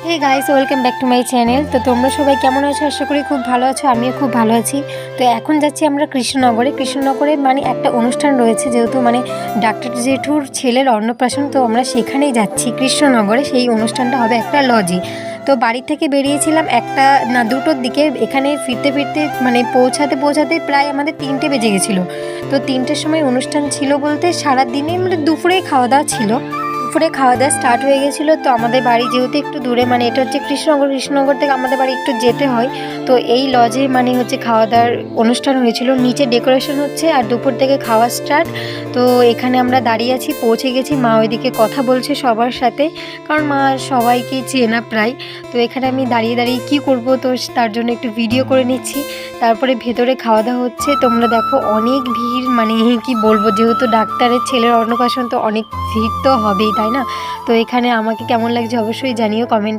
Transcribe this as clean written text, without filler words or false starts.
Hey guys, welcome back to my channel. তো তোমরা সবাই কেমন আছো? আশা করি খুব ভালো আছো, আমিও খুব ভালো আছি। তো এখন যাচ্ছি আমরা কৃষ্ণনগরে মানে একটা অনুষ্ঠান রয়েছে, যেহেতু মানে ডাক্তার জেঠুর ছেলের অন্নপ্রাশন, তো আমরা সেখানেই যাচ্ছি কৃষ্ণনগরে। সেই অনুষ্ঠানটা হবে একটা লজে। তো বাড়ি থেকে বেরিয়েছিলাম একটা না দুটোর দিকে, এখানে ফিরতে ফিরতে মানে পৌঁছাতে প্রায় আমাদের 3টে বেজে গেছিলো। তো 3টের সময় অনুষ্ঠান ছিল বলতে সারাদিনে মানে দুপুরেই খাওয়া দাওয়া ছিল। দুপুরে খাওয়া দাওয়া স্টার্ট হয়ে গেছিলো। তো আমাদের বাড়ি যেহেতু একটু দূরে, মানে এটা হচ্ছে কৃষ্ণনগর থেকে আমাদের বাড়ি একটু যেতে হয়। তো এই লজে মানে হচ্ছে খাওয়া দাওয়ার অনুষ্ঠান হয়েছিল, নিচে ডেকোরেশন হচ্ছে আর দুপুর থেকে খাওয়া স্টার্ট। তো এখানে আমরা দাঁড়িয়ে আছি, পৌঁছে গেছি। মা ওইদিকে কথা বলছে সবার সাথে, কারণ মা সবাইকে চেনা প্রায়। তো এখানে আমি দাঁড়িয়ে দাঁড়িয়ে কী করব, তো তার জন্য একটু ভিডিও করে নিচ্ছি। তারপরে ভেতরে খাওয়া দাওয়া হচ্ছে, তোমরা দেখো অনেক ভিড়, মানে কি বলবো, যেহেতু ডাক্তারের ছেলের অন্নপ্রাশন তো অনেক ভিড় তো হবেই, তাই না? তো এখানে আমাকে কেমন লাগছে অবশ্যই জানিও কমেন্টে।